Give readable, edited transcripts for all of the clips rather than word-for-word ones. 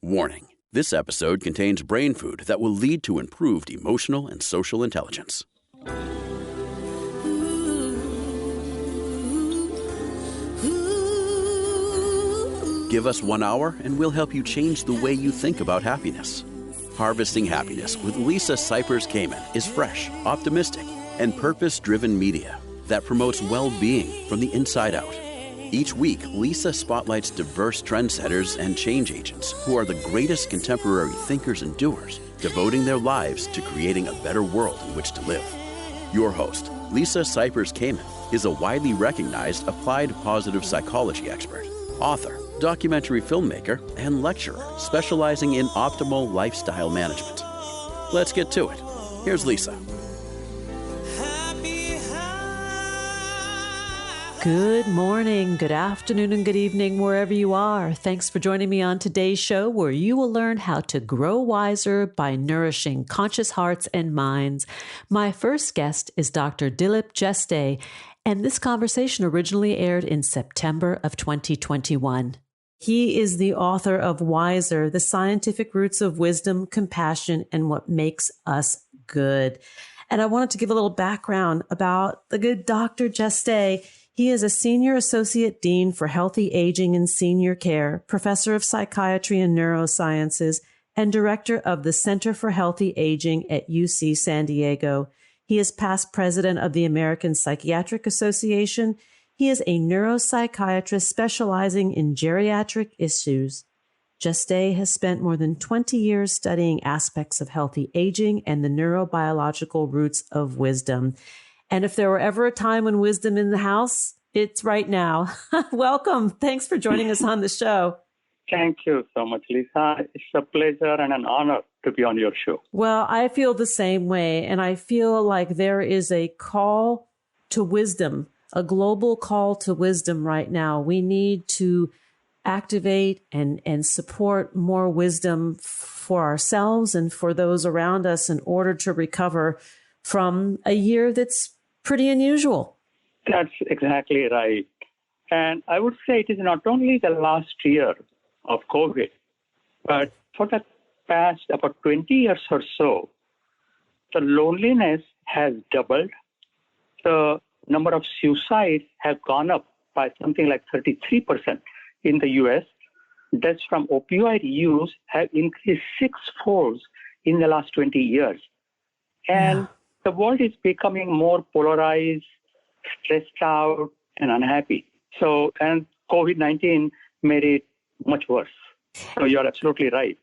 Warning: this episode contains brain food that will lead to improved emotional and social intelligence. Give us 1 hour and we'll help you change the way you think about happiness. Harvesting Happiness with Lisa Cypers Kamen is fresh, optimistic, and purpose-driven media that promotes well-being from the inside out. Each week, Lisa spotlights diverse trendsetters and change agents who are the greatest contemporary thinkers and doers, devoting their lives to creating a better world in which to live. Your host, Lisa Cypers Kamen, is a widely recognized applied positive psychology expert, author, documentary filmmaker, and lecturer specializing in optimal lifestyle management. Let's get to it. Here's Lisa. Good morning, good afternoon, and good evening, wherever you are. Thanks for joining me on today's show, where you will learn how to grow wiser by nourishing conscious hearts and minds. My first guest is Dr. Dilip Jeste, and this conversation originally aired in September of 2021. He is the author of Wiser, The Scientific Roots of Wisdom, Compassion, and What Makes Us Good. And I wanted to give a little background about the good Dr. Jeste. He is a Senior Associate Dean for Healthy Aging and Senior Care, Professor of Psychiatry and Neurosciences, and Director of the Center for Healthy Aging at UC San Diego. He is past President of the American Psychiatric Association. He is a neuropsychiatrist specializing in geriatric issues. Jeste has spent more than 20 years studying aspects of healthy aging and the neurobiological roots of wisdom. And if there were ever a time when wisdom in the house, it's right now. Welcome. Thanks for joining us on the show. Thank you so much, Lisa. It's a pleasure and an honor to be on your show. Well, I feel the same way. And I feel like there is a call to wisdom, a global call to wisdom right now. We need to activate and support more wisdom for ourselves and for those around us in order to recover from a year that's pretty unusual. That's exactly right. And I would say it is not only the last year of COVID, but for the past about 20 years or so, the loneliness has doubled. The number of suicides have gone up by something like 33% in the U.S. Deaths from opioid use have increased sixfold in the last 20 years. And the world is becoming more polarized, stressed out, and unhappy. So, and COVID-19 made it much worse. So you're absolutely right.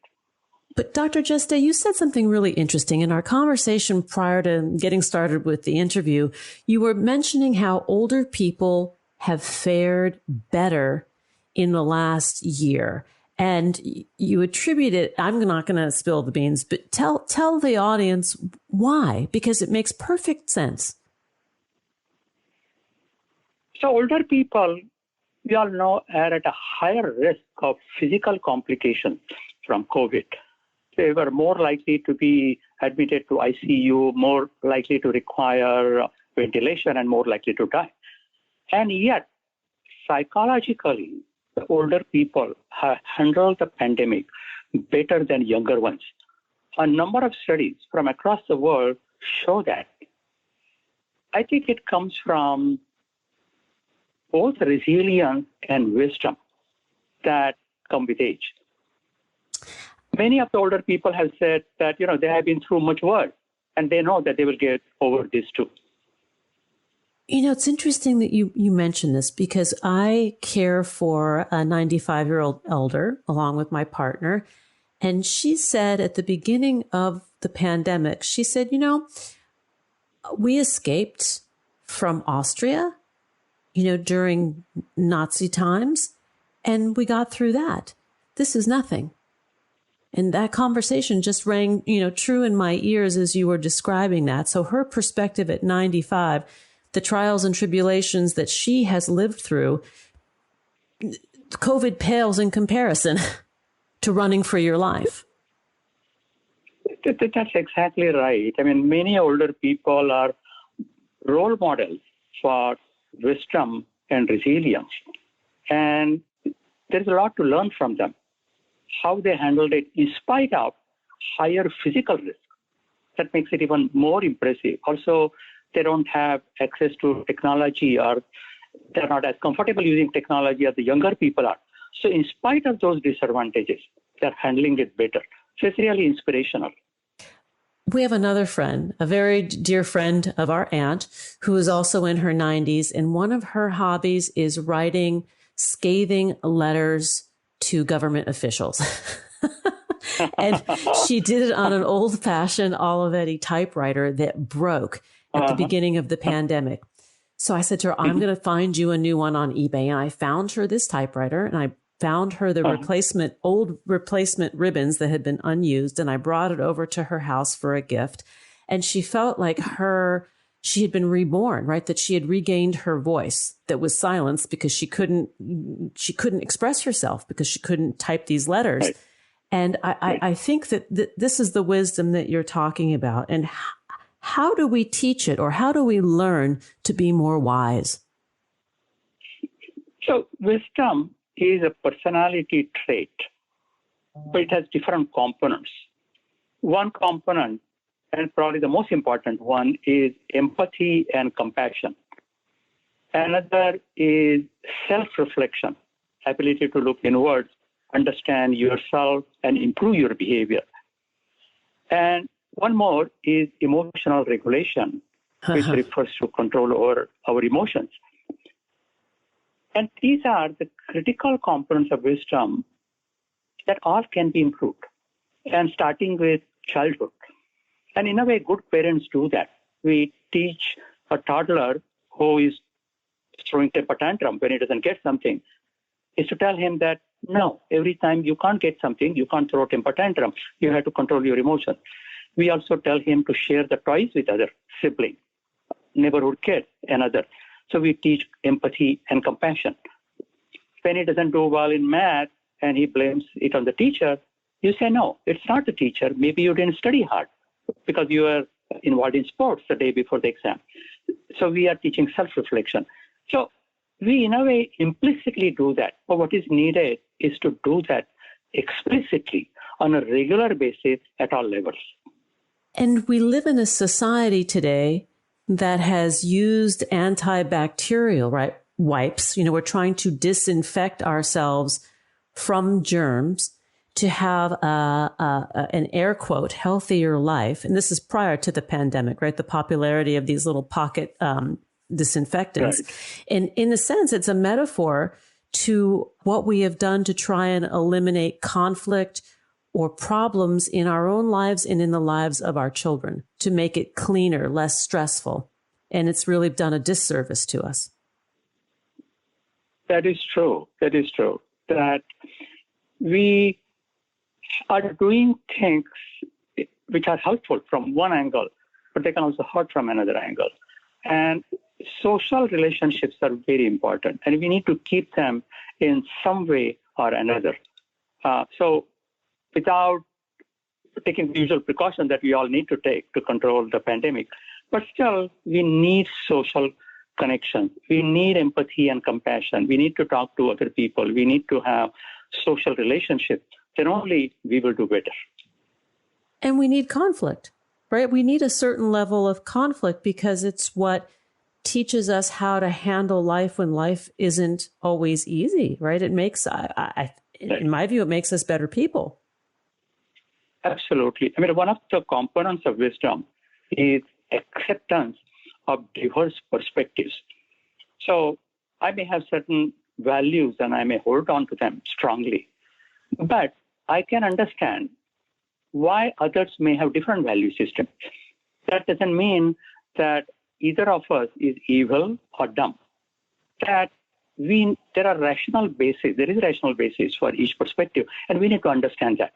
But Dr. Jeste, you said something really interesting in our conversation prior to getting started with the interview. You were mentioning how older people have fared better in the last year. And you attribute it, I'm not going to spill the beans, but tell the audience why, because it makes perfect sense. So older people, we all know, are at a higher risk of physical complications from COVID. They were more likely to be admitted to ICU, more likely to require ventilation, and more likely to die. And yet, psychologically, the older people have handled the pandemic better than younger ones. A number of studies from across the world show that. I think it comes from both resilience and wisdom that come with age. Many of the older people have said that, they have been through much worse, and they know that they will get over this too. It's interesting that you mentioned this, because I care for a 95-year-old elder along with my partner. And she said at the beginning of the pandemic, she said, we escaped from Austria, during Nazi times, and we got through that. This is nothing. And that conversation just rang, true in my ears as you were describing that. So her perspective at 95, the trials and tribulations that she has lived through, COVID pales in comparison to running for your life. That's exactly right. I mean, many older people are role models for wisdom and resilience. And there's a lot to learn from them. how they handled it in spite of higher physical risk. That makes it even more impressive. Also, they don't have access to technology, or they're not as comfortable using technology as the younger people are. So in spite of those disadvantages, they're handling it better. So it's really inspirational. We have another friend, a very dear friend of our aunt, who is also in her 90s. And one of her hobbies is writing scathing letters to government officials. And she did it on an old-fashioned Olivetti typewriter that broke at the beginning of the pandemic. So I said to her, I'm going to find you a new one on eBay. And I found her this typewriter, and I found her the old replacement ribbons that had been unused, and I brought it over to her house for a gift. And she felt like she had been reborn, right? That she had regained her voice that was silenced because she couldn't express herself because she couldn't type these letters. Right. And I think that this is the wisdom that you're talking about. And how do we teach it, or how do we learn to be more wise? So wisdom is a personality trait, but it has different components. One component, and probably the most important one, is empathy and compassion. Another is self-reflection, ability to look inwards, understand yourself, and improve your behavior. And one more is emotional regulation, which refers to control over our emotions. And these are the critical components of wisdom that all can be improved, and starting with childhood. And in a way, good parents do that. We teach a toddler who is throwing temper tantrum when he doesn't get something, is to tell him that, no, every time you can't get something, you can't throw temper tantrum. You have to control your emotions. We also tell him to share the toys with other siblings, neighborhood kids, and others. So we teach empathy and compassion. When he doesn't do well in math and he blames it on the teacher, you say, no, it's not the teacher. Maybe you didn't study hard because you were involved in sports the day before the exam. So we are teaching self-reflection. So we, in a way, implicitly do that. But what is needed is to do that explicitly on a regular basis at all levels. And we live in a society today that has used antibacterial, right, wipes. We're trying to disinfect ourselves from germs to have an air quote healthier life. And this is prior to the pandemic, right? The popularity of these little pocket disinfectants. Right. And in a sense, it's a metaphor to what we have done to try and eliminate conflict or problems in our own lives and in the lives of our children, to make it cleaner, less stressful. And it's really done a disservice to us. That is true. That we are doing things which are helpful from one angle, but they can also hurt from another angle. And social relationships are very important, and we need to keep them in some way or another. So without taking the usual precautions that we all need to take to control the pandemic, but still we need social connection. We need empathy and compassion. We need to talk to other people. We need to have social relationships. Then only we will do better. And we need conflict, right? We need a certain level of conflict because it's what teaches us how to handle life when life isn't always easy, right? It makes, in my view, it makes us better people. Absolutely. I mean, one of the components of wisdom is acceptance of diverse perspectives. So I may have certain values and I may hold on to them strongly, but I can understand why others may have different value systems. That doesn't mean that either of us is evil or dumb. There is rational basis for each perspective, and we need to understand that.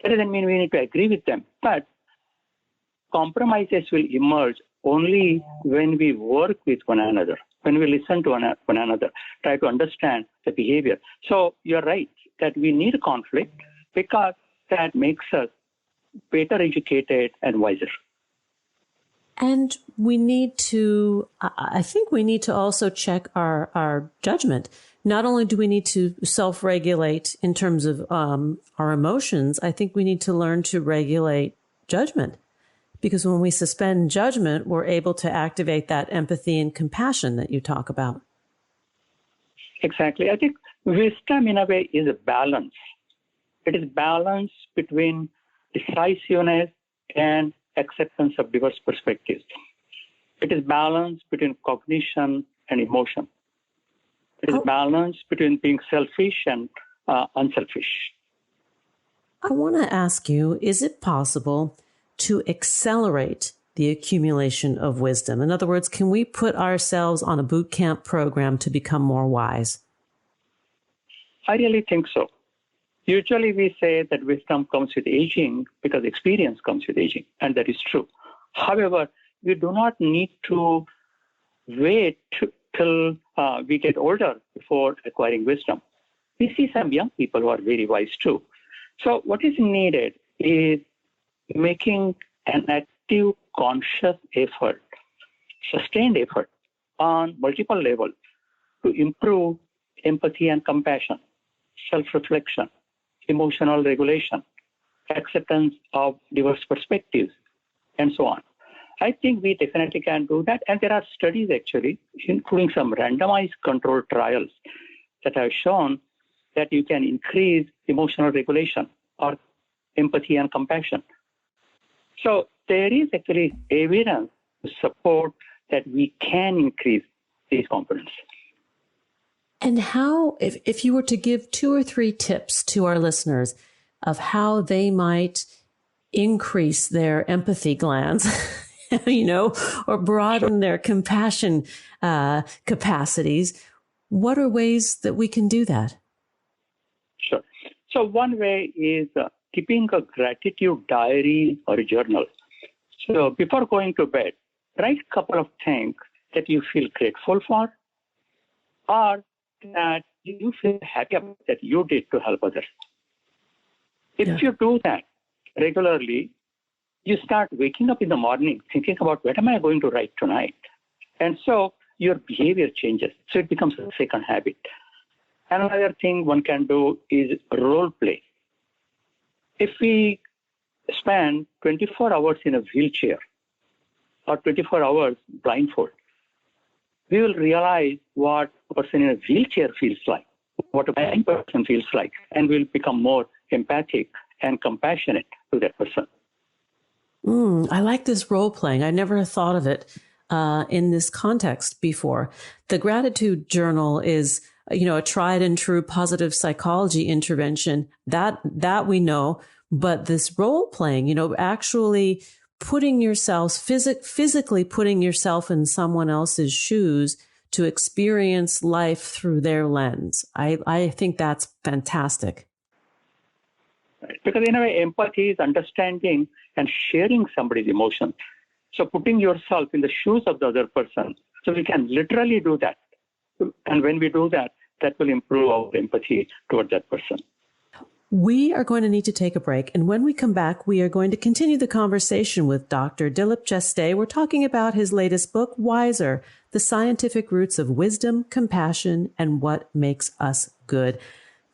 That doesn't mean we need to agree with them, but compromises will emerge only when we work with one another, when we listen to one another, try to understand the behavior. So you're right that we need conflict because that makes us better educated and wiser. And I think we need to also check our judgment. Not only do we need to self-regulate in terms of our emotions, I think we need to learn to regulate judgment. Because when we suspend judgment, we're able to activate that empathy and compassion that you talk about. Exactly. I think wisdom, in a way, is a balance. It is balance between decisiveness and acceptance of diverse perspectives. It is balance between cognition and emotion. It is balance between being selfish and unselfish. I want to ask you, is it possible to accelerate the accumulation of wisdom? In other words, can we put ourselves on a boot camp program to become more wise? I really think so. Usually we say that wisdom comes with aging because experience comes with aging, and that is true. However, we do not need to wait till we get older before acquiring wisdom. We see some young people who are very wise too. So what is needed is making an active, conscious effort, sustained effort on multiple levels to improve empathy and compassion, self-reflection, emotional regulation, acceptance of diverse perspectives, and so on. I think we definitely can do that. And there are studies actually, including some randomized controlled trials that have shown that you can increase emotional regulation or empathy and compassion. So there is actually evidence to support that we can increase these components. And how, if you were to give 2 or 3 tips to our listeners of how they might increase their empathy glands, or broaden their compassion capacities, what are ways that we can do that? Sure. So one way is keeping a gratitude diary or a journal. So before going to bed, write a couple of things that you feel grateful for or that you feel happy about that you did to help others. If you do that regularly, you start waking up in the morning thinking about what am I going to write tonight? And so your behavior changes. So it becomes a second habit. Another thing one can do is role play. If we spend 24 hours in a wheelchair or 24 hours blindfold, we will realize what a person in a wheelchair feels like, what a blind person feels like, and we'll become more empathic and compassionate to that person. I like this role playing. I never thought of it in this context before. The gratitude journal is, a tried and true positive psychology intervention that we know. But this role playing, actually putting yourself, physically putting yourself in someone else's shoes to experience life through their lens. I think that's fantastic. Right. Because in a way, empathy is understanding and sharing somebody's emotions. So putting yourself in the shoes of the other person. So we can literally do that. And when we do that, that will improve our empathy toward that person. We are going to need to take a break. And when we come back, we are going to continue the conversation with Dr. Dilip Jeste. We're talking about his latest book, Wiser, The Scientific Roots of Wisdom, Compassion, and What Makes Us Good.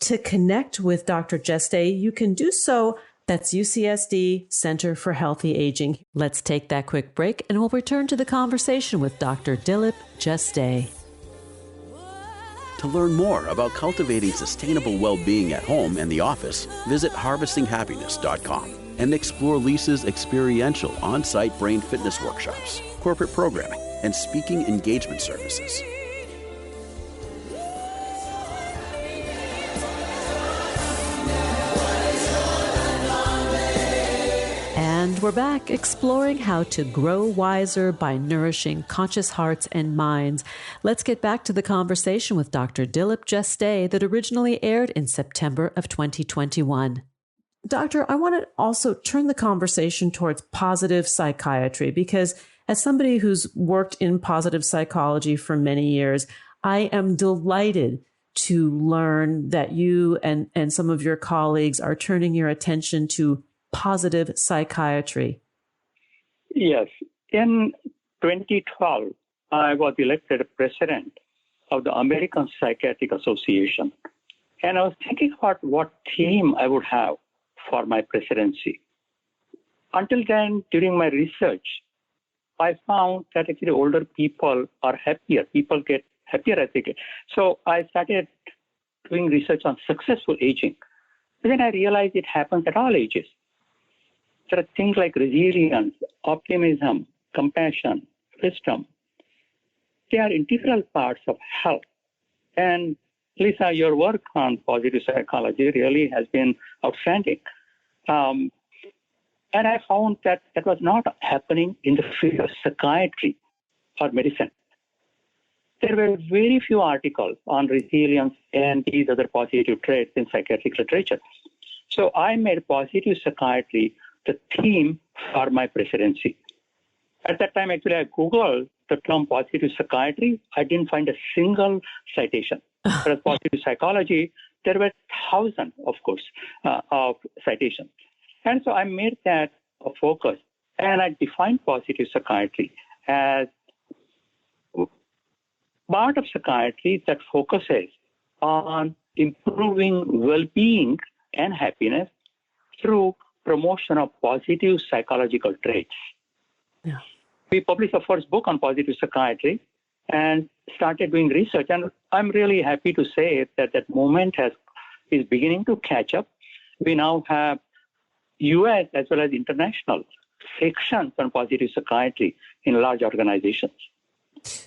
To connect with Dr. Jeste, you can do so. That's UCSD Center for Healthy Aging. Let's take that quick break, and we'll return to the conversation with Dr. Dilip Jeste. To learn more about cultivating sustainable well-being at home and the office, visit harvestinghappiness.com and explore Lisa's experiential on-site brain fitness workshops, corporate programming, and speaking engagement services. And we're back exploring how to grow wiser by nourishing conscious hearts and minds. Let's get back to the conversation with Dr. Dilip Jeste that originally aired in September of 2021. Doctor, I want to also turn the conversation towards positive psychiatry because as somebody who's worked in positive psychology for many years, I am delighted to learn that you and some of your colleagues are turning your attention to positive psychiatry. Yes. In 2012, I was elected president of the American Psychiatric Association. And I was thinking about what theme I would have for my presidency. Until then, during my research, I found that actually older people are happier. People get happier as they get. So I started doing research on successful aging. And then I realized it happens at all ages. There are things like resilience, optimism, compassion, wisdom. They are integral parts of health. And Lisa, your work on positive psychology really has been outstanding. And I found that that was not happening in the field of psychiatry or medicine. There were very few articles on resilience and these other positive traits in psychiatric literature. So I made positive psychiatry the theme for my presidency. At that time, actually, I Googled the term positive psychiatry. I didn't find a single citation. Whereas positive psychology, there were thousands, of course, of citations. And so I made that a focus. And I defined positive psychiatry as part of psychiatry that focuses on improving well-being and happiness through promotion of positive psychological traits. Yeah. We published the first book on positive psychiatry and started doing research. And I'm really happy to say that that movement is beginning to catch up. We now have U.S. as well as international sections on positive psychiatry in large organizations.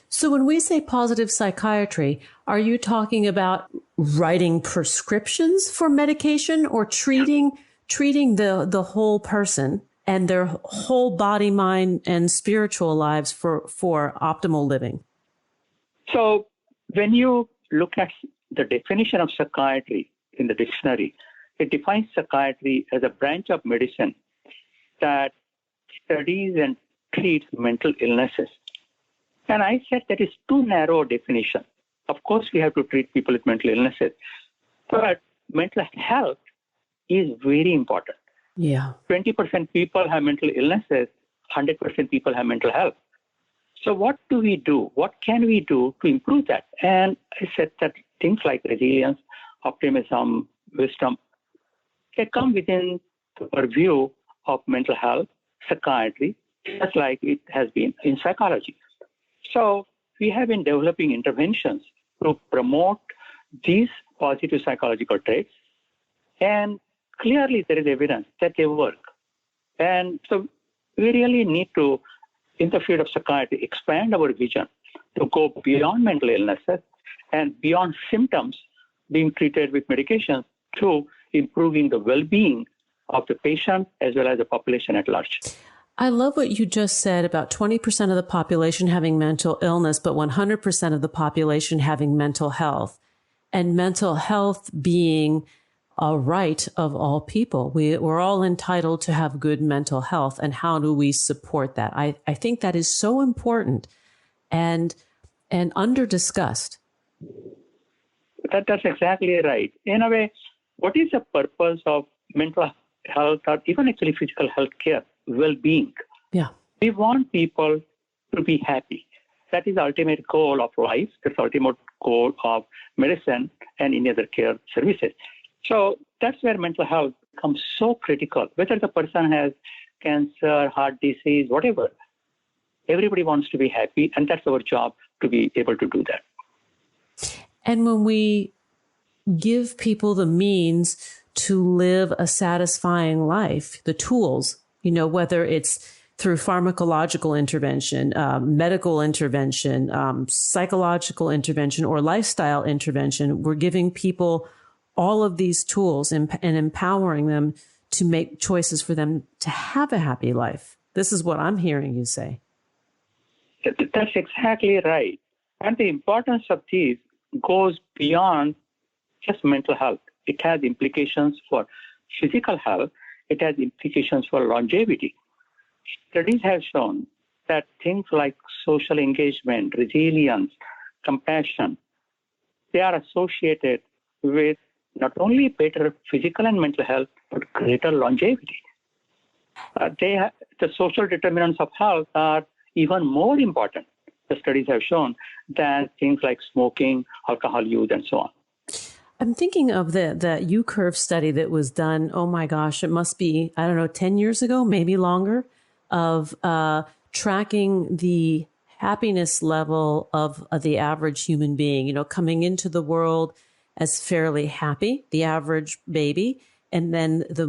So when we say positive psychiatry, are you talking about writing prescriptions for medication or treating the whole person and their whole body, mind, and spiritual lives for optimal living? So when you look at the definition of psychiatry in the dictionary, it defines psychiatry as a branch of medicine that studies and treats mental illnesses. And I said that is too narrow a definition. Of course, we have to treat people with mental illnesses, but mental health is very important. Yeah. 20% people have mental illnesses, 100% people have mental health. So what do we do? What can we do to improve that? And I said that things like resilience, optimism, wisdom, they come within the purview of mental health, psychiatry, just like it has been in psychology. So we have been developing interventions to promote these positive psychological traits. And clearly there is evidence that they work. And so we really need to, in the field of psychiatry, expand our vision to go beyond mental illnesses and beyond symptoms being treated with medications to improving the well-being of the patient as well as the population at large. I love what you just said about 20% of the population having mental illness, but 100% of the population having mental health, and mental health being a right of all people. We're all entitled to have good mental health. And how do we support that? I think that is so important and under-discussed. That's exactly right. In a way, what is the purpose of mental health or even actually physical health care? Well-being. Yeah. We want people to be happy. That is the ultimate goal of life. That's the ultimate goal of medicine and any other care services. So that's where mental health becomes so critical. Whether the person has cancer, heart disease, whatever, everybody wants to be happy, and that's our job to be able to do that. And when we give people the means to live a satisfying life, the tools, whether it's through pharmacological intervention, medical intervention, psychological intervention, or lifestyle intervention, we're giving people all of these tools and empowering them to make choices for them to have a happy life. This is what I'm hearing you say. That's exactly right. And the importance of these goes beyond just mental health. It has implications for physical health. It has implications for longevity. Studies have shown that things like social engagement, resilience, compassion, they are associated with not only better physical and mental health, but greater longevity. The social determinants of health are even more important, the studies have shown, than things like smoking, alcohol use, and so on. I'm thinking of the U-curve study that was done, oh my gosh, it must be, 10 years ago, maybe longer, of tracking the happiness level of the average human being, coming into the world as fairly happy, the average baby. And then the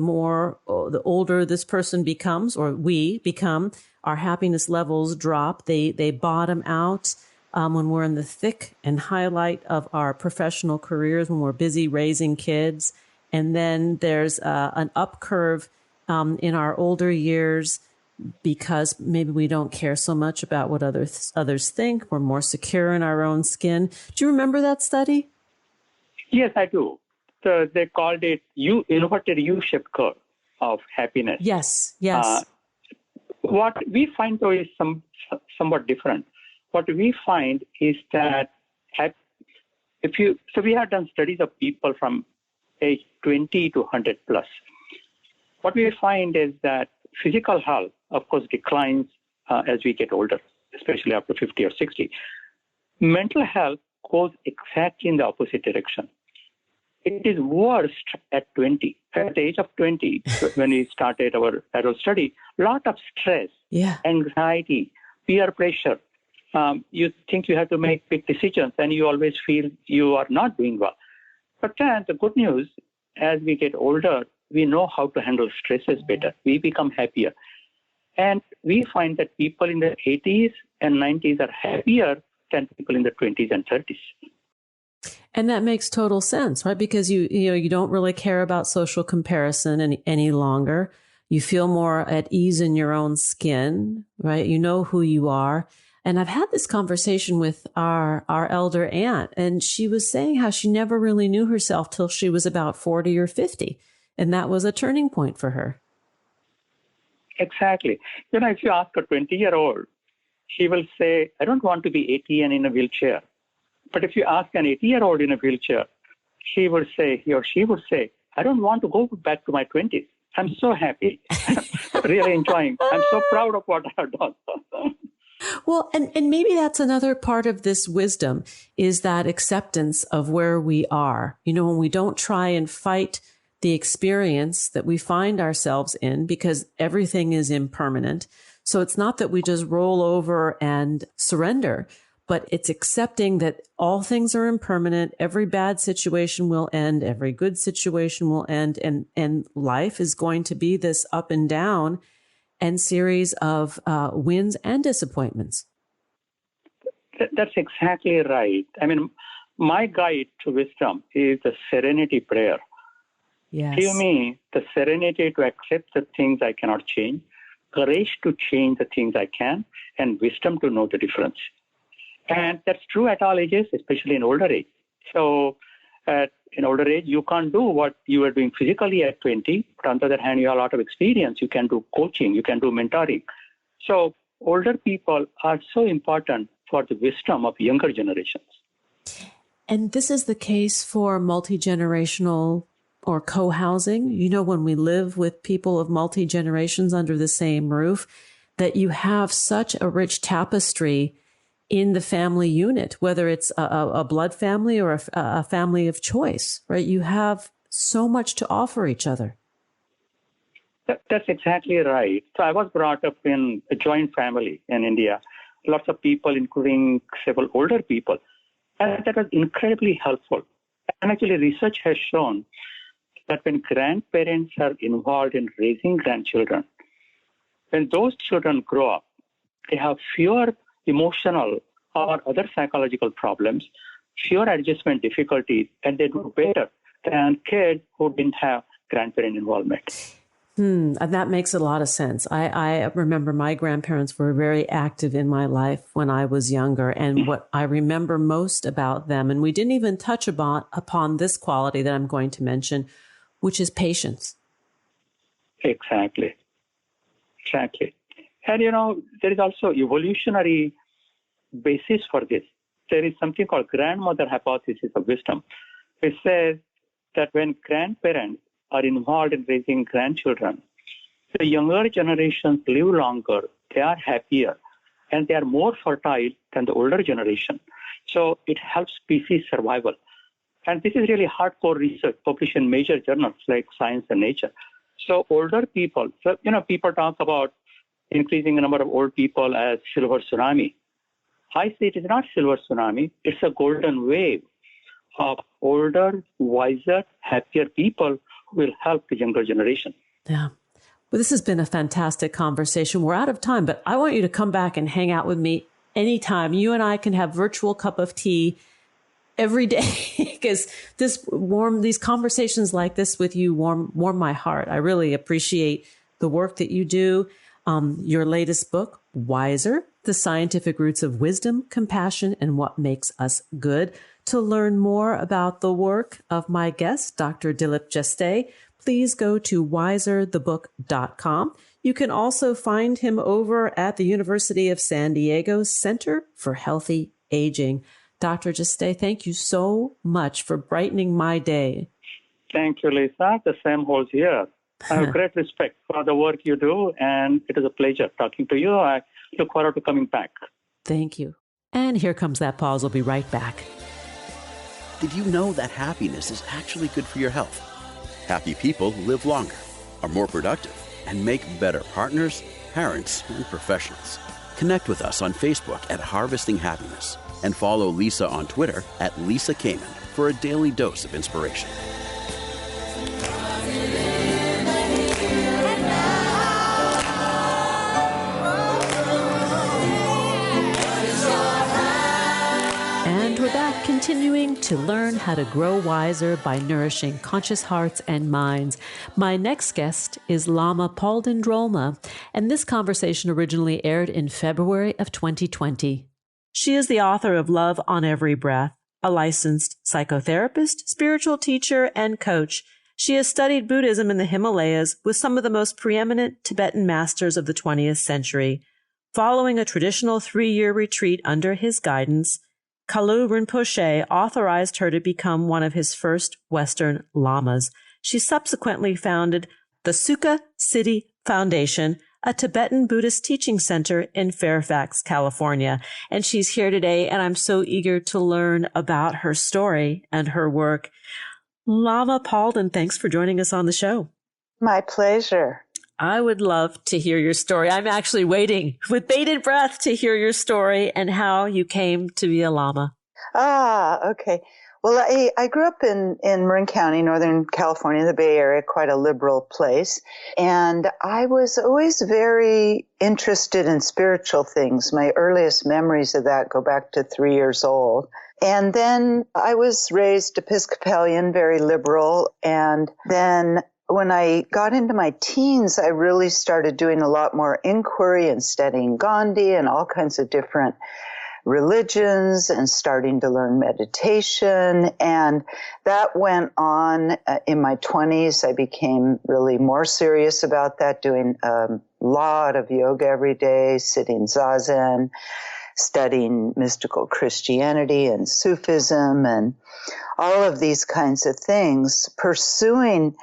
older this person becomes, or we become, our happiness levels drop. They bottom out when we're in the thick and highlight of our professional careers, when we're busy raising kids. And then there's an up curve in our older years because maybe we don't care so much about what others think. We're more secure in our own skin. Do you remember that study? Yes, I do. So they called it inverted U-shaped curve of happiness. Yes. What we find, though, is somewhat different. What we find is that we have done studies of people from age 20 to 100 plus. What we find is that physical health, of course, declines as we get older, especially after 50 or 60. Mental health goes exactly in the opposite direction. It is worst at 20. At the age of 20, when we started our adult study, a lot of stress, anxiety, peer pressure. You think you have to make big decisions and you always feel you are not doing well. But then the good news, as we get older, we know how to handle stresses better. We become happier. And we find that people in the 80s and 90s are happier than people in the 20s and 30s. And that makes total sense, right? Because you don't really care about social comparison any longer. You feel more at ease in your own skin, right? You know who you are. And I've had this conversation with our elder aunt, and she was saying how she never really knew herself till she was about 40 or 50. And that was a turning point for her. Exactly. If you ask a 20-year-old, she will say, I don't want to be 80 and in a wheelchair. But if you ask an 80-year-old in a wheelchair, he or she would say, I don't want to go back to my 20s. I'm so happy, really enjoying. I'm so proud of what I have done. Well, and maybe that's another part of this wisdom, is that acceptance of where we are. When we don't try and fight the experience that we find ourselves in, because everything is impermanent. So it's not that we just roll over and surrender, but it's accepting that all things are impermanent. Every bad situation will end. Every good situation will end. And life is going to be this up and down and series of wins and disappointments. That's exactly right. I mean, my guide to wisdom is the serenity prayer. Yes. Give me the serenity to accept the things I cannot change, courage to change the things I can, and wisdom to know the difference. And that's true at all ages, especially in older age. So in older age, you can't do what you were doing physically at 20. But on the other hand, you have a lot of experience. You can do coaching. You can do mentoring. So older people are so important for the wisdom of younger generations. And this is the case for multi-generational or co-housing. When we live with people of multi-generations under the same roof, that you have such a rich tapestry in the family unit, whether it's a blood family or a family of choice, right? You have so much to offer each other. That's exactly right. So I was brought up in a joint family in India, lots of people, including several older people. And that was incredibly helpful. And actually, research has shown that when grandparents are involved in raising grandchildren, when those children grow up, they have fewer emotional or other psychological problems, fewer adjustment difficulties, and they do better than kids who didn't have grandparent involvement. And that makes a lot of sense. I remember my grandparents were very active in my life when I was younger. And what I remember most about them, and we didn't even touch upon this quality that I'm going to mention, which is patience. Exactly. And, there is also evolutionary basis for this. There is something called grandmother hypothesis of wisdom. It says that when grandparents are involved in raising grandchildren, the younger generations live longer, they are happier, and they are more fertile than the older generation. So it helps species survival. And this is really hardcore research published in major journals like Science and Nature. So older people, people talk about increasing the number of old people as silver tsunami. I say it is not silver tsunami. It's a golden wave of older, wiser, happier people who will help the younger generation. Yeah. Well, this has been a fantastic conversation. We're out of time, but I want you to come back and hang out with me anytime. You and I can have virtual cup of tea every day because these conversations like this with you warm my heart. I really appreciate the work that you do. Your latest book, Wiser, The Scientific Roots of Wisdom, Compassion, and What Makes Us Good. To learn more about the work of my guest, Dr. Dilip Jeste, please go to wiserthebook.com. You can also find him over at the University of San Diego Center for Healthy Aging. Dr. Jeste, thank you so much for brightening my day. Thank you, Lisa. The same holds here. I have great respect for the work you do, and it is a pleasure talking to you. I look forward to coming back. Thank you. And here comes that pause. We'll be right back. Did you know that happiness is actually good for your health? Happy people live longer, are more productive, and make better partners, parents, and professionals. Connect with us on Facebook at Harvesting Happiness and follow Lisa on Twitter at Lisa Kamen for a daily dose of inspiration. And we're back, continuing to learn how to grow wiser by nourishing conscious hearts and minds. My next guest is Lama Palden Drolma, and this conversation originally aired in February of 2020. She is the author of Love on Every Breath, a licensed psychotherapist, spiritual teacher, and coach. She has studied Buddhism in the Himalayas with some of the most preeminent Tibetan masters of the 20th century. Following a traditional 3-year retreat under his guidance, Kalu Rinpoche authorized her to become one of his first Western lamas. She subsequently founded the Sukha Siddhi Foundation, a Tibetan Buddhist teaching center in Fairfax, California. And she's here today, and I'm so eager to learn about her story and her work. Lama Palden, thanks for joining us on the show. My pleasure. I would love to hear your story. I'm actually waiting with bated breath to hear your story and how you came to be a Lama. Okay. Well, I grew up in Marin County, Northern California, the Bay Area, quite a liberal place. And I was always very interested in spiritual things. My earliest memories of that go back to 3 years old. And then I was raised Episcopalian, very liberal. And then when I got into my teens, I really started doing a lot more inquiry and studying Gandhi and all kinds of different religions and starting to learn meditation. And that went on in my 20s. I became really more serious about that, doing a lot of yoga every day, sitting zazen, studying mystical Christianity and Sufism and all of these kinds of things, pursuing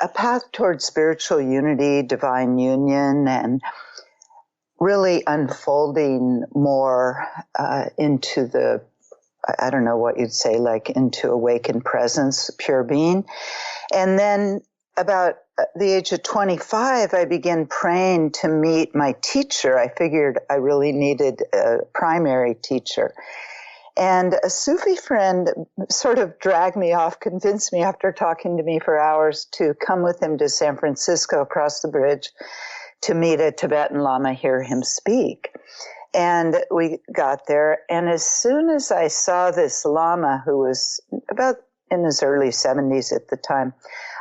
a path towards spiritual unity, divine union, and really unfolding more into the, I don't know what you'd say, like into awakened presence, pure being. And then about the age of 25, I began praying to meet my teacher. I figured I really needed a primary teacher. And a Sufi friend sort of dragged me off, convinced me after talking to me for hours to come with him to San Francisco across the bridge to meet a Tibetan Lama, hear him speak. And we got there, and as soon as I saw this Lama, who was about in his early 70s at the time,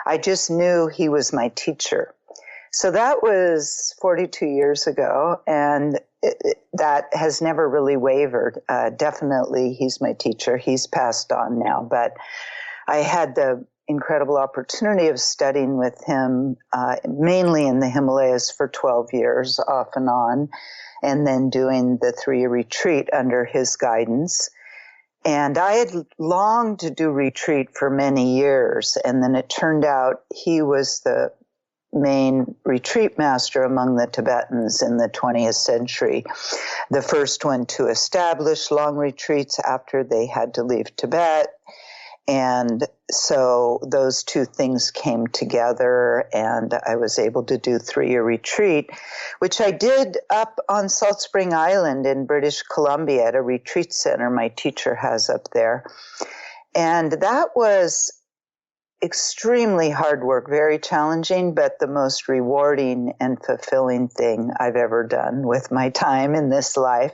I just knew he was my teacher. So that was 42 years ago, and that has never really wavered. Definitely, he's my teacher. He's passed on now, but I had the incredible opportunity of studying with him, mainly in the Himalayas for 12 years, off and on, and then doing the 3-year retreat under his guidance. And I had longed to do retreat for many years, and then it turned out he was the main retreat master among the Tibetans in the 20th century. The first one to establish long retreats after they had to leave Tibet. And so those two things came together, and I was able to do 3-year retreat, which I did up on Salt Spring Island in British Columbia at a retreat center my teacher has up there. And that was extremely hard work, very challenging, but the most rewarding and fulfilling thing I've ever done with my time in this life.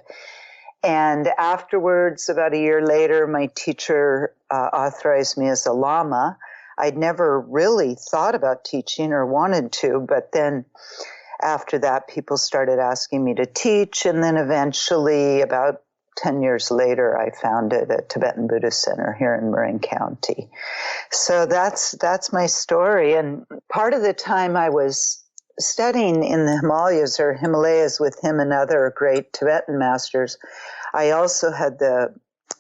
And afterwards, about a year later, my teacher authorized me as a Lama. I'd never really thought about teaching or wanted to, but then after that, people started asking me to teach. And then eventually, about 10 years later, I founded a Tibetan Buddhist center here in Marin County. So that's my story. And part of the time I was studying in the Himalayas with him and other great Tibetan masters, I also had the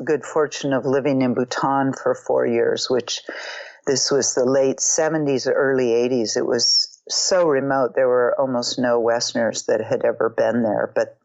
good fortune of living in Bhutan for 4 years, which this was the late 70s, early 80s. It was so remote. There were almost no Westerners that had ever been there. But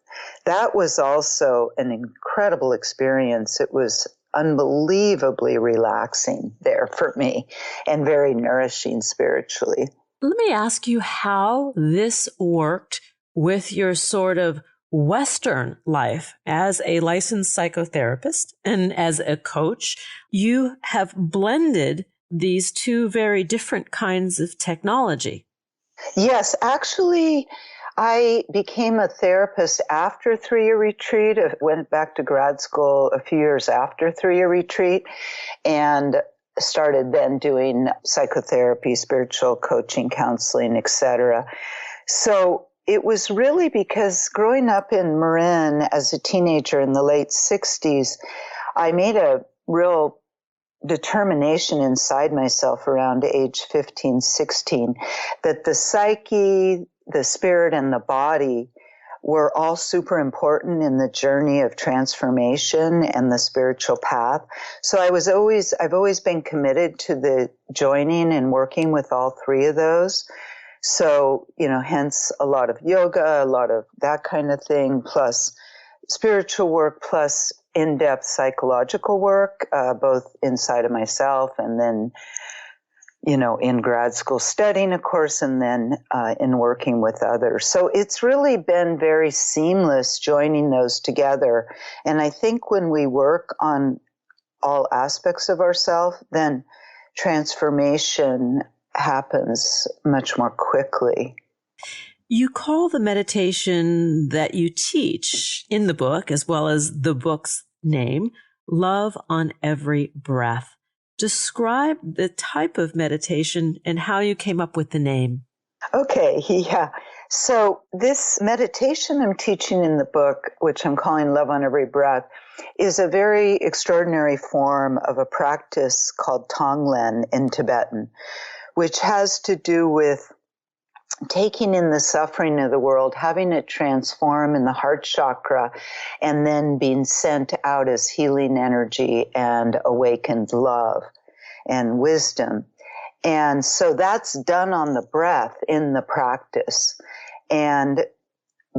that was also an incredible experience. It was unbelievably relaxing there for me and very nourishing spiritually. Let me ask you how this worked with your sort of Western life as a licensed psychotherapist and as a coach. You have blended these two very different kinds of technology. Yes, actually, I became a therapist after 3-year retreat. I went back to grad school a few years after 3-year retreat and started then doing psychotherapy, spiritual coaching, counseling, etc. So it was really because growing up in Marin as a teenager in the late 60s, I made a real determination inside myself around age 15, 16, that the psyche, the spirit, and the body were all super important in the journey of transformation and the spiritual path. So I've always been committed to the joining and working with all three of those. So, hence a lot of yoga, a lot of that kind of thing, plus spiritual work, plus in-depth psychological work, both inside of myself and then, in grad school studying, of course, and then in working with others. So it's really been very seamless joining those together. And I think when we work on all aspects of ourselves, then transformation happens much more quickly. You call the meditation that you teach in the book, as well as the book's name, Love on Every Breath. Describe the type of meditation and how you came up with the name. Okay, yeah. So this meditation I'm teaching in the book, which I'm calling Love on Every Breath, is a very extraordinary form of a practice called Tonglen in Tibetan, which has to do with taking in the suffering of the world, having it transform in the heart chakra, and then being sent out as healing energy and awakened love and wisdom. And so that's done on the breath in the practice. And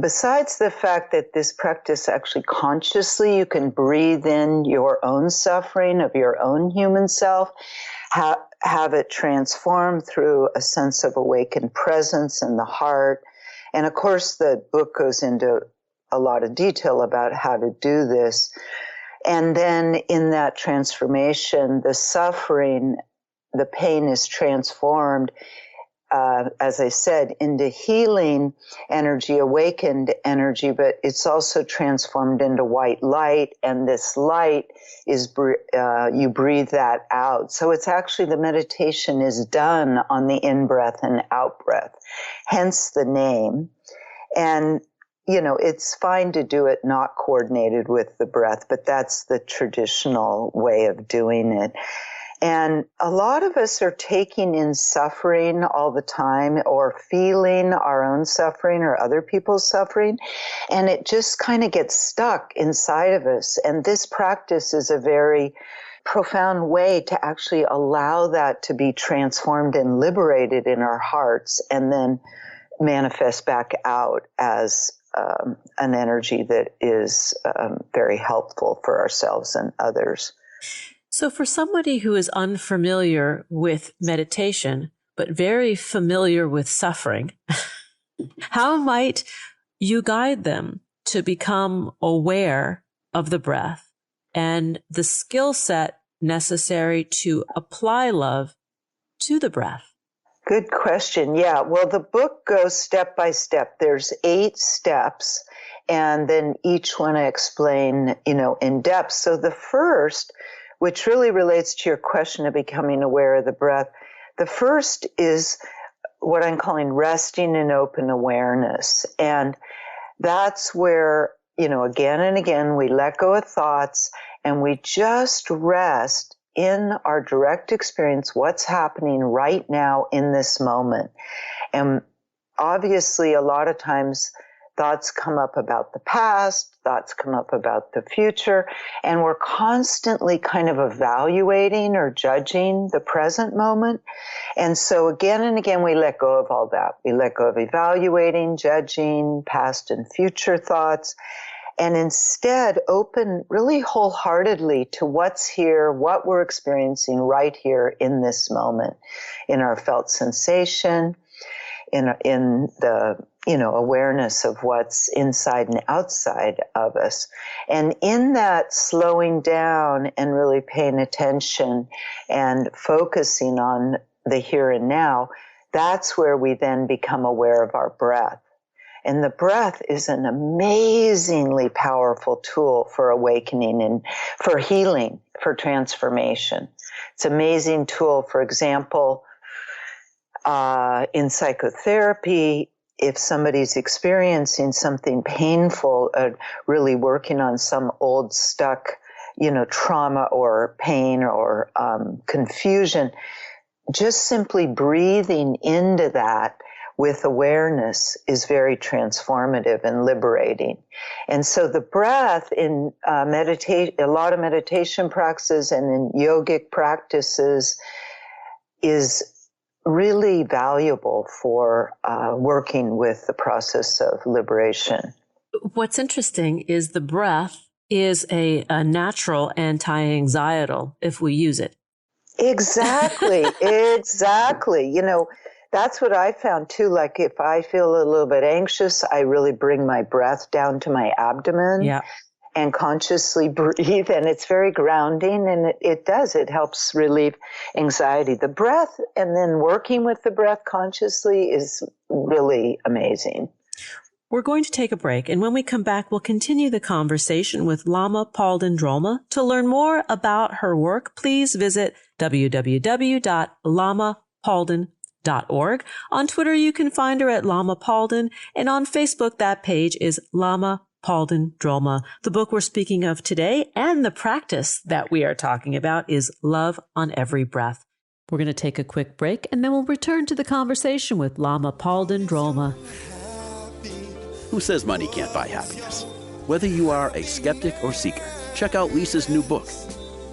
besides the fact that this practice actually consciously, you can breathe in your own suffering of your own human self, have it transform through a sense of awakened presence in the heart. And of course, the book goes into a lot of detail about how to do this. And then in that transformation, the suffering, the pain is transformed, as I said, into healing energy, awakened energy, but it's also transformed into white light. And this light is, you breathe that out. So it's actually, the meditation is done on the in-breath and out-breath, hence the name. And, it's fine to do it not coordinated with the breath, but that's the traditional way of doing it. And a lot of us are taking in suffering all the time, or feeling our own suffering or other people's suffering, and it just kind of gets stuck inside of us. And this practice is a very profound way to actually allow that to be transformed and liberated in our hearts and then manifest back out as an energy that is very helpful for ourselves and others. So for somebody who is unfamiliar with meditation, but very familiar with suffering, how might you guide them to become aware of the breath and the skill set necessary to apply love to the breath? Good question. Yeah. Well, the book goes step by step. There's 8 steps, and then each one I explain, in depth. So the first, which really relates to your question of becoming aware of the breath, the first is what I'm calling resting in open awareness. And that's where, again and again, we let go of thoughts and we just rest in our direct experience, what's happening right now in this moment. And obviously, a lot of times thoughts come up about the past, thoughts come up about the future, and we're constantly kind of evaluating or judging the present moment. And so again and again, we let go of all that. We let go of evaluating, judging, past and future thoughts, and instead open really wholeheartedly to what's here, what we're experiencing right here in this moment, in our felt sensation, in the awareness of what's inside and outside of us. And in that slowing down and really paying attention and focusing on the here and now, that's where we then become aware of our breath. And the breath is an amazingly powerful tool for awakening and for healing, for transformation. It's an amazing tool. For example, in psychotherapy, if somebody's experiencing something painful, really working on some old stuck, trauma or pain or confusion, just simply breathing into that with awareness is very transformative and liberating. And so the breath in a lot of meditation practices and in yogic practices is really valuable for working with the process of liberation. What's interesting is the breath is a natural anti-anxietal if we use it. Exactly. Exactly. That's what I found too. Like if I feel a little bit anxious, I really bring my breath down to my abdomen and consciously breathe. And it's very grounding, and it helps relieve anxiety. The breath and then working with the breath consciously is really amazing. We're going to take a break, and when we come back, we'll continue the conversation with Lama Palden Drolma. To learn more about her work, please visit www.lamapalden.org. On Twitter, you can find her at Lama Palden, and on Facebook, that page is Lama Palden Drolma. The book we're speaking of today and the practice that we are talking about is Love on Every Breath. We're going to take a quick break, and then we'll return to the conversation with Lama Palden Drolma. Who says money can't buy happiness? Whether you are a skeptic or seeker, check out Lisa's new book.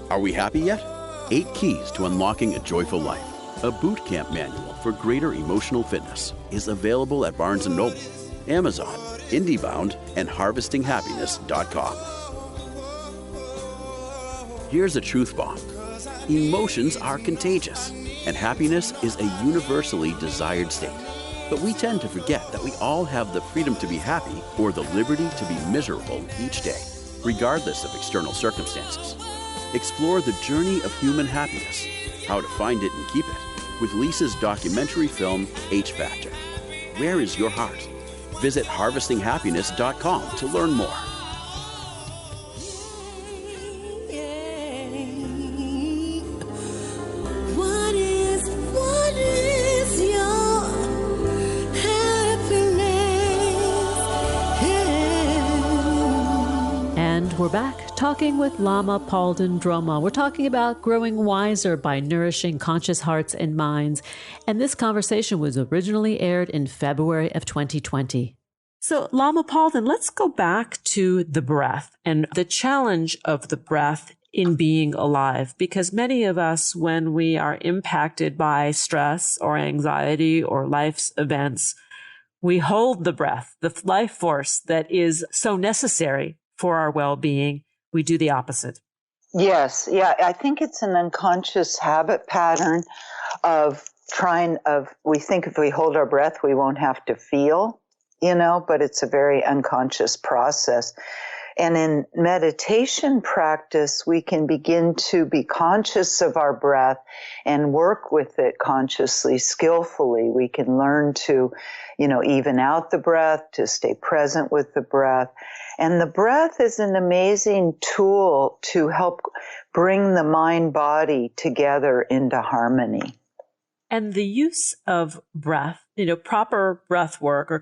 Are we happy yet? 8 Keys to Unlocking a Joyful Life. A boot camp manual for greater emotional fitness is available at Barnes & Noble, Amazon, IndieBound, and HarvestingHappiness.com. Here's a truth bomb. Emotions are contagious, and happiness is a universally desired state. But we tend to forget that we all have the freedom to be happy or the liberty to be miserable each day, regardless of external circumstances. Explore the journey of human happiness, how to find it and keep it, with Lisa's documentary film, H Factor. Where is your heart? Visit HarvestingHappiness.com to learn more. We're back talking with Lama Palden Drolma. We're talking about growing wiser by nourishing conscious hearts and minds. And this conversation was originally aired in February of 2020. So Lama Palden, let's go back to the breath and the challenge of the breath in being alive, because many of us, when we are impacted by stress or anxiety or life's events, we hold the breath, the life force that is so necessary for our well-being. We do the opposite. Yes. Yeah. I think it's an unconscious habit pattern of we think if we hold our breath, we won't have to feel, but it's a very unconscious process. And in meditation practice, we can begin to be conscious of our breath and work with it consciously, skillfully. We can learn to, even out the breath, to stay present with the breath. And the breath is an amazing tool to help bring the mind-body together into harmony. And the use of breath, proper breath work or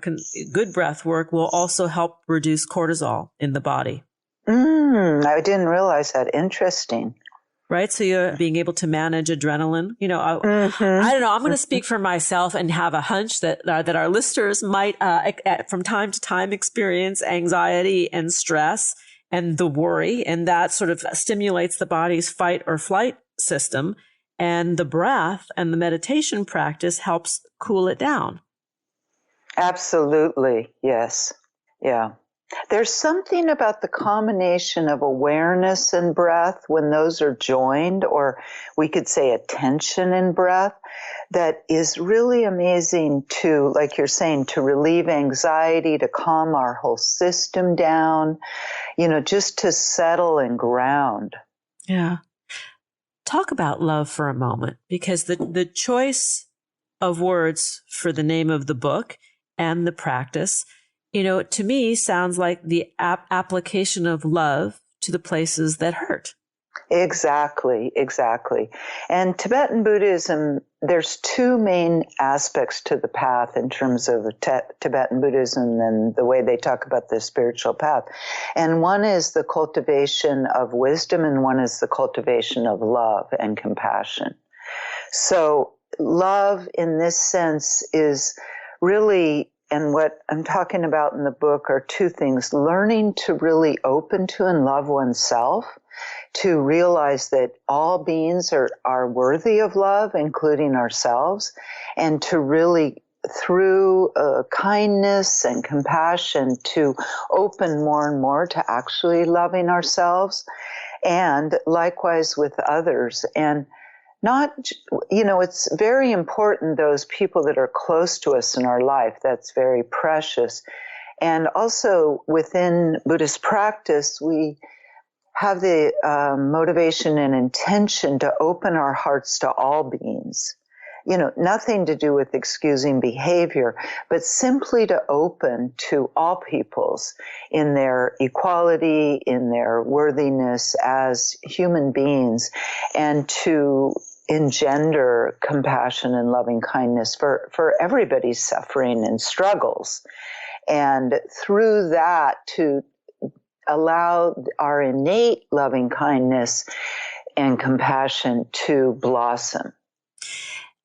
good breath work will also help reduce cortisol in the body. I didn't realize that. Interesting. Right? So you're being able to manage adrenaline. I don't know. I'm going to speak for myself and have a hunch that our listeners might, from time to time, experience anxiety and stress and the worry, and that sort of stimulates the body's fight or flight system. And the breath and the meditation practice helps cool it down. Absolutely. Yes. Yeah. There's something about the combination of awareness and breath when those are joined, or we could say attention and breath, that is really amazing to, like you're saying, to relieve anxiety, to calm our whole system down, just to settle and ground. Yeah. Talk about love for a moment, because the choice of words for the name of the book and the practice, to me sounds like the application of love to the places that hurt. Exactly. And Tibetan Buddhism, there's two main aspects to the path in terms of Tibetan Buddhism and the way they talk about the spiritual path. And one is the cultivation of wisdom, and one is the cultivation of love and compassion. So love in this sense is really, and what I'm talking about in the book are two things: learning to really open to and love oneself, to realize that all beings are worthy of love, including ourselves, and to really, through kindness and compassion, to open more and more to actually loving ourselves, and likewise with others. And not, it's very important, those people that are close to us in our life, that's very precious. And also within Buddhist practice, we have the motivation and intention to open our hearts to all beings. Nothing to do with excusing behavior, but simply to open to all peoples in their equality, in their worthiness as human beings, and to engender compassion and loving kindness for everybody's suffering and struggles. And through that, to allow our innate loving kindness and compassion to blossom.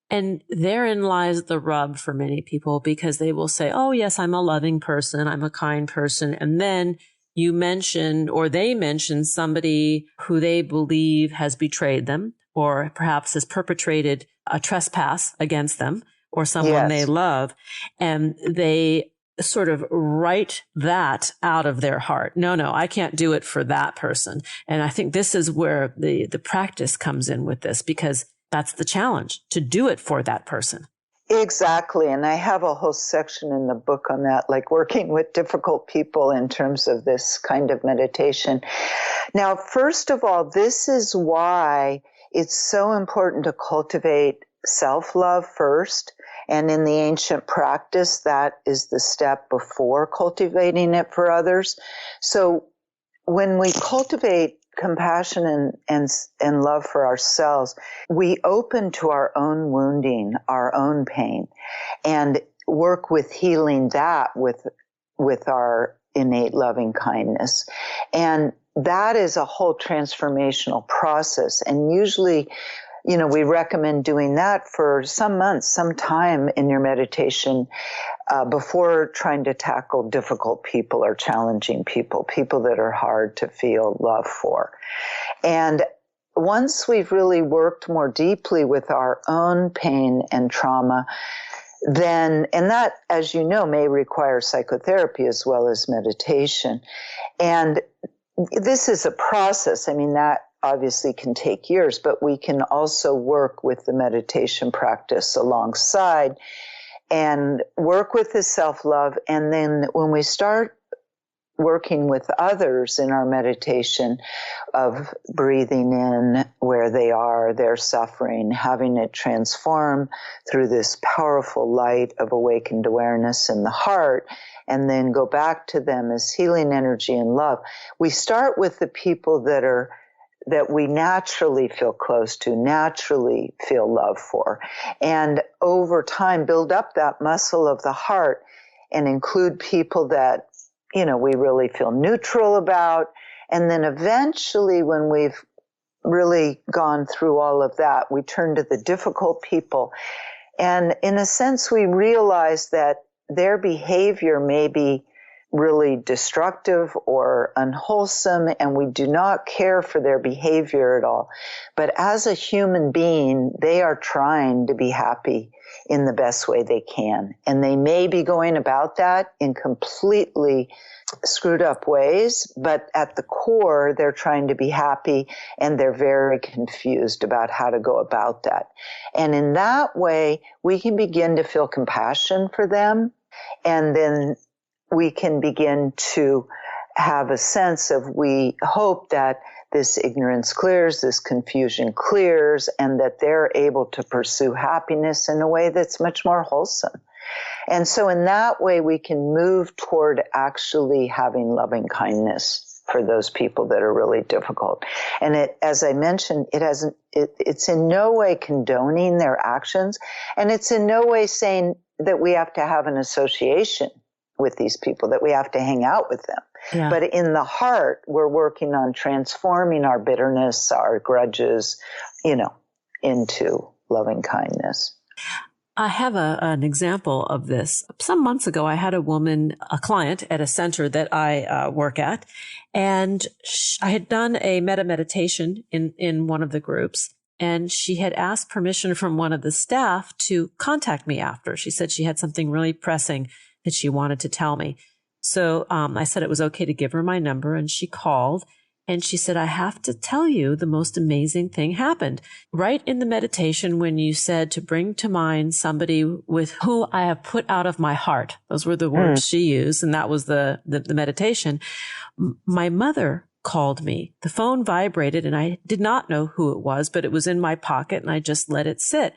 And therein lies the rub for many people, because they will say, oh, yes, I'm a loving person, I'm a kind person. And then you mentioned, or they mentioned, somebody who they believe has betrayed them, or perhaps has perpetrated a trespass against them, or someone they love. And they sort of write that out of their heart. No, I can't do it for that person. And I think this is where the practice comes in with this, because that's the challenge, to do it for that person. Exactly. And I have a whole section in the book on that, like working with difficult people in terms of this kind of meditation. Now, first of all, this is why it's so important to cultivate self-love first. And in the ancient practice, that is the step before cultivating it for others. So when we cultivate compassion and love for ourselves, we open to our own wounding, our own pain, and work with healing that with our innate loving kindness. And that is a whole transformational process. And usually we recommend doing that for some months, some time in your meditation before trying to tackle difficult people or challenging people, people that are hard to feel love for. And once we've really worked more deeply with our own pain and trauma, then, and that, as you know, may require psychotherapy as well as meditation. And this is a process. I mean, that obviously can take years, but we can also work with the meditation practice alongside and work with the self-love. And then when we start working with others in our meditation of breathing in where they are, their suffering, having it transform through this powerful light of awakened awareness in the heart, and then go back to them as healing energy and love. We start with the people that we naturally feel close to, naturally feel love for, and over time build up that muscle of the heart and include people that we really feel neutral about. And then eventually, when we've really gone through all of that, we turn to the difficult people. And in a sense, we realize that their behavior may be really destructive or unwholesome, and we do not care for their behavior at all. But as a human being, they are trying to be happy in the best way they can. And they may be going about that in completely screwed up ways, but at the core, they're trying to be happy, and they're very confused about how to go about that. And in that way, we can begin to feel compassion for them, and then we can begin to have a sense of, we hope that this ignorance clears, this confusion clears, and that they're able to pursue happiness in a way that's much more wholesome. And so in that way, we can move toward actually having loving kindness for those people that are really difficult. And it, as I mentioned, it's in no way condoning their actions, and it's in no way saying that we have to have an association with these people, that we have to hang out with them. Yeah. But in the heart, we're working on transforming our bitterness, our grudges, into loving kindness. I have an example of this. Some months ago, I had a client at a center that I work at, and I had done a meditation in one of the groups, and she had asked permission from one of the staff to contact me after. She said she had something really pressing that she wanted to tell me. So I said it was okay to give her my number, and she called. And she said, I have to tell you, the most amazing thing happened. Right in the meditation, when you said to bring to mind somebody with who I have put out of my heart. Those were the words she used, and that was the meditation. My mother called me. The phone vibrated, and I did not know who it was, but it was in my pocket, and I just let it sit.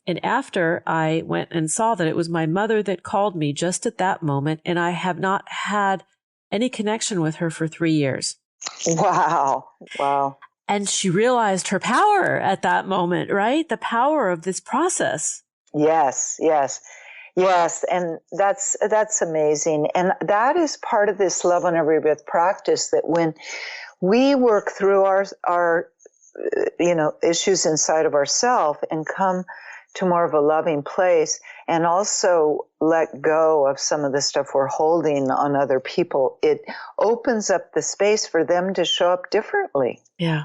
And after I went and saw that it was my mother that called me just at that moment, and I have not had any connection with her for 3 years. Wow. And she realized her power at that moment, right? The power of this process. Yes. And that's amazing. And that is part of this love on every breath practice, that when we work through our issues inside of ourselves and come to more of a loving place, and also let go of some of the stuff we're holding on other people, it opens up the space for them to show up differently. Yeah.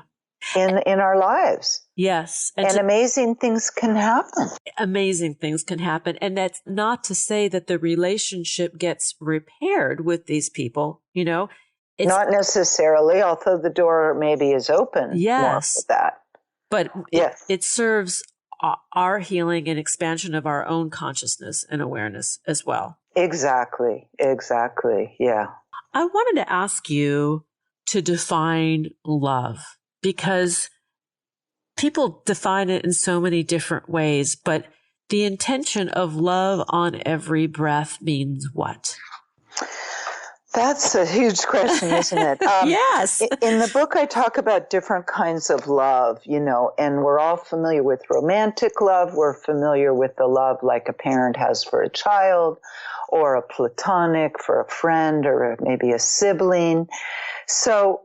In our lives. Yes. And amazing things can happen. Amazing things can happen. And that's not to say that the relationship gets repaired with these people, It's not necessarily, although the door maybe is open. Yes. More for that. But it serves our healing and expansion of our own consciousness and awareness as well. Exactly. Yeah. I wanted to ask you to define love, because people define it in so many different ways, but the intention of love on every breath means what? That's a huge question, isn't it? Yes. In the book, I talk about different kinds of love, and we're all familiar with romantic love. We're familiar with the love like a parent has for a child, or a platonic for a friend, or maybe a sibling. So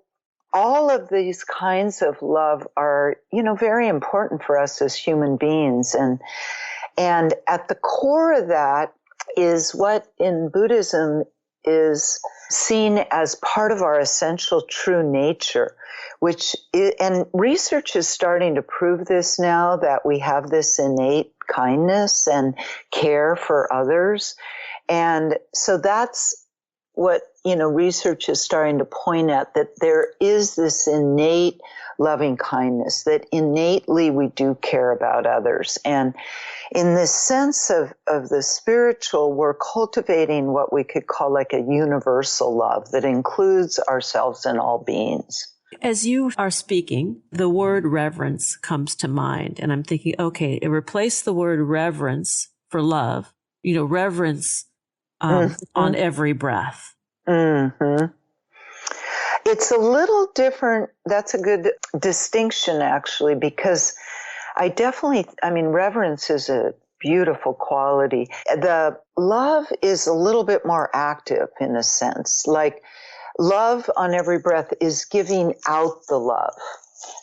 all of these kinds of love are, very important for us as human beings. And at the core of that is what in Buddhism is seen as part of our essential true nature, and research is starting to prove this now, that we have this innate kindness and care for others. And so that's what, research is starting to point at, that there is this innate loving kindness, that innately we do care about others. And in this sense of the spiritual, we're cultivating what we could call like a universal love that includes ourselves and all beings. As you are speaking, the word reverence comes to mind. And I'm thinking, okay, replace the word reverence for love, reverence on every breath. Mm-hmm. It's a little different. That's a good distinction, actually, because reverence is a beautiful quality. The love is a little bit more active in a sense. Like love on every breath is giving out the love.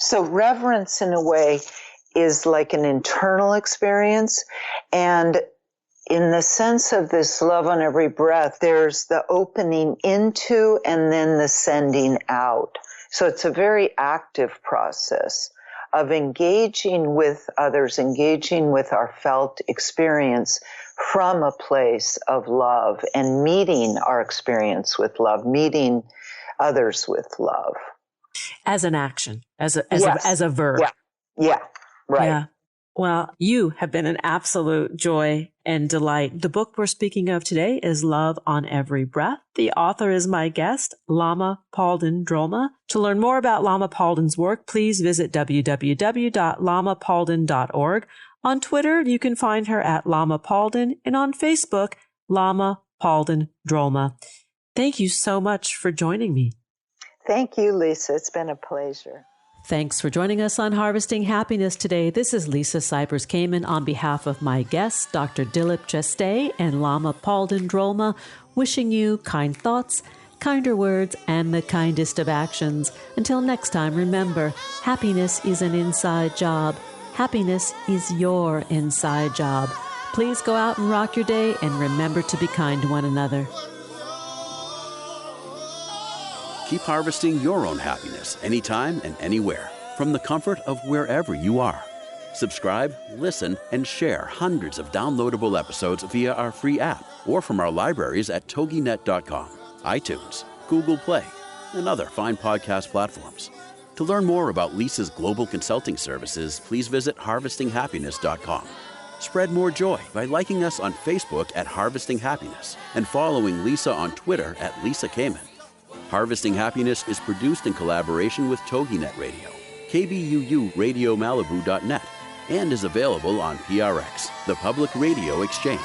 So reverence in a way is like an internal experience. And in the sense of this love on every breath, there's the opening into and then the sending out. So it's a very active process of engaging with others, engaging with our felt experience from a place of love and meeting our experience with love, meeting others with love. As an action, as a verb. Yeah. Right. Yeah. Well, you have been an absolute joy and delight. The book we're speaking of today is Love on Every Breath. The author is my guest, Lama Palden Drolma. To learn more about Lama Palden's work, please visit www.lamapalden.org. On Twitter, you can find her at Lama Palden, and on Facebook, Lama Palden Drolma. Thank you so much for joining me. Thank you, Lisa. It's been a pleasure. Thanks for joining us on Harvesting Happiness today. This is Lisa Cypers Kamen on behalf of my guests, Dr. Dilip Jeste and Lama Palden Drolma, wishing you kind thoughts, kinder words, and the kindest of actions. Until next time, remember, happiness is an inside job. Happiness is your inside job. Please go out and rock your day, and remember to be kind to one another. Keep harvesting your own happiness anytime and anywhere from the comfort of wherever you are. Subscribe, listen, and share hundreds of downloadable episodes via our free app or from our libraries at toginet.com, iTunes, Google Play, and other fine podcast platforms. To learn more about Lisa's global consulting services, please visit harvestinghappiness.com. Spread more joy by liking us on Facebook at Harvesting Happiness and following Lisa on Twitter at Lisa Kamen. Harvesting Happiness is produced in collaboration with TogiNet Radio, KBUU Radio Malibu.net, and is available on PRX, the Public Radio Exchange.